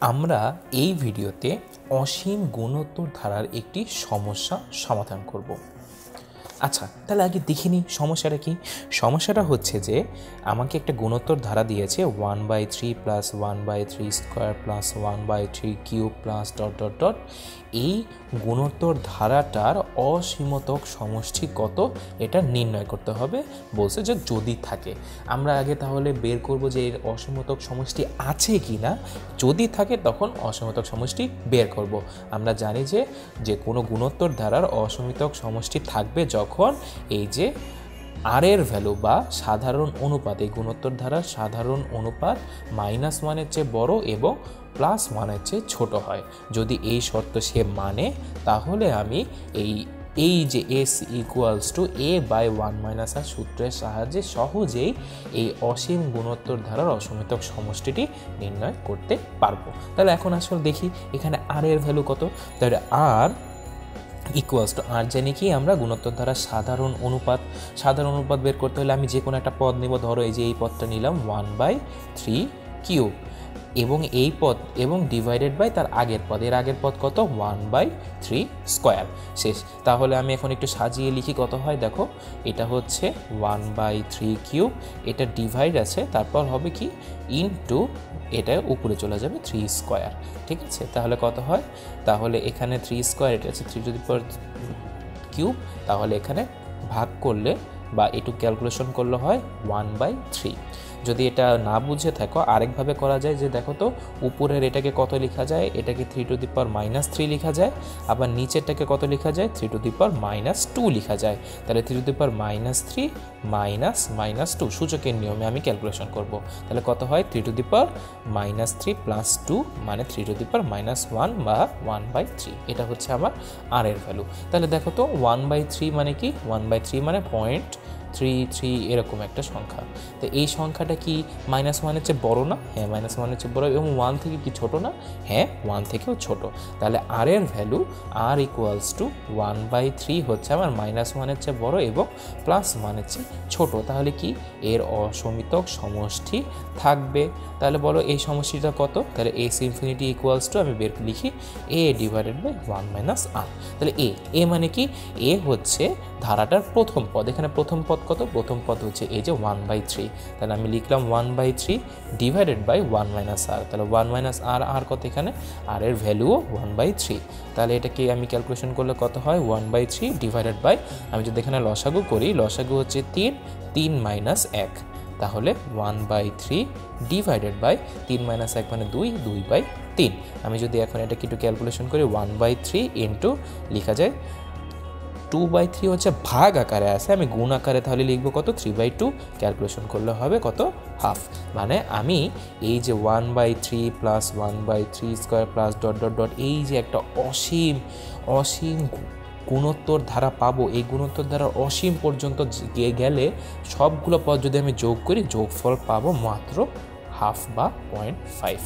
আমরা এই ভিডিওতে অসীম গুণোত্তর ধারার একটি সমস্যা সমাধান করব। আচ্ছা, তাহলে আগে দেখে নিই সমস্যাটা কি। সমস্যাটা হচ্ছে যে আমাকে একটা গুণোত্তর ধারা দিয়েছে 1/3 plus 1/3 square plus 1/3 cube plus dot dot dot. এই গুণোত্তর ধারাটার অসীমতক সমষ্টি কত এটা নির্ণয় করতে হবে। বলছে যে যদি থাকে, আমরা আগে তাহলে বের করব যে এর অসীমতক সমষ্টি আছে কি না। যদি থাকে তখন অসীমতক সমষ্টি বের করব। আমরা জানি যে কোনো গুণোত্তর ধারার অসীমতক সমষ্টি থাকবে যখন এই যে আর এর ভ্যালু বা সাধারণ অনুপাত, এই গুণোত্তর ধারার সাধারণ অনুপাত -1-এর চেয়ে বড় এবং +1-এর চেয়ে ছোট হয়। যদি এই শর্ত সে মানে তাহলে আমি এই যে s = a/1 - r সূত্রের সাহায্যে সহজেই এই অসীম গুণোত্তর ধারার অসীমতক সমষ্টিটি নির্ণয় করতে পারবো। তাহলে এখন আসলে দেখি এখানে r এর ভ্যালু কত। তাহলে r আর জানি কি আমরা গুণোত্তর ধারার সাধারণ অনুপাত বের করতে হলে আমি যে কোনো একটা পদ নেব। ধরো এই যে এই পদটা নিলাম 1/3 কিউব এবং এই পদ এবং ডিভাইডেড বাই তার আগের পদ, এর আগের পদ কত 1/3 স্কোয়ার। শেষ। তাহলে আমি এখন একটু সাজিয়ে লিখি কত হয় দেখো। এটা হচ্ছে 1/3 কিউব, এটা ডিভাইড আছে, তারপর হবে কি ইনটু, এটা উপরে চলে যাবে 3 স্কোয়ার। ঠিক আছে, তাহলে কত হয়, তাহলে এখানে 3 স্কোয়ার, এটা হচ্ছে 3 কিউব, তাহলে এখানে ভাগ করলে বা একটু ক্যালকুলেশন করলে হয় 1/3। যদি এটা না বুঝে থাকো আরেকভাবে করা যায় যে দেখো তো, উপরের এটাকে কত লেখা যায়, এটাকে 3⁻³ লেখা যায়, আবার নিচেরটাকে কত লেখা যায় 3⁻² লেখা যায়। তাহলে 3⁻³ -2 সূচকের নিয়মে আমি ক্যালকুলেশন করব। তাহলে কত হয় 3⁻³ + 2 মানে 3⁻1 বা 1/3। এটা হচ্ছে আমার আর এর ভ্যালু। তাহলে দেখো তো 1/3 মানে কি, 1/3 মানে 0.33 এরকম একটা সংখ্যা। তো এই সংখ্যাটা কি -1-এর চেয়ে বড় না? হ্যাঁ, -1-এর চেয়ে বড়। এবং 1 থেকে কি ছোট না? হ্যাঁ, 1 থেকেও ছোট। তাহলে আর এর ভ্যালু r = 1/3 হচ্ছে আমার -1-এর চেয়ে বড় এবং +1-এর চেয়ে ছোট। তাহলে কি এর অসীমতক সমষ্টি থাকবে। তাহলে বলো এই সমষ্টিটা কত। তাহলে s ইনফিনিটি = আমি বের লিখি a/1 - r। তাহলে a মানে কি, a হচ্ছে ধারাটার প্রথম পদ। এখানে প্রথম পদ কত, প্রথম পদ হচ্ছে এই যে 1/3। তাহলে আমি লিখলাম 1/3 ডিভাইডেড বাই 1 - r। তাহলে 1 - r, আর কত এখানে, আর এর ভ্যালুও 1/3। তাহলে এটাকে আমি ক্যালকুলেশন করলে কত হয় 1/3 ডিভাইডেড বাই, আমি যদি এখানে লসাগু করি, লসাগু হচ্ছে 3 - 1, তাহলে 1/3 ডিভাইডেড বাই 3 - 1 মানে 2/3। আমি যদি এখন এটাকে একটু ক্যালকুলেশন করি 1/3 ইন্টু লেখা যায় 2/3 হচ্ছে ভাগ আকারে আছে, আমি গুণ আকারে তাহলে লিখবো কত 3/2। ক্যালকুলেশন করলে হবে কত হাফ। মানে আমি এই যে 1/3 plus 1/3 square plus dot dot dot, এই যে একটা অসীম গুণোত্তর ধারা পাবো। এই গুণোত্তর ধারা অসীম পর্যন্ত গেলে সবগুলো পদ যদি আমি যোগ করি, যোগফল পাবো মাত্র হাফ বা 0.5।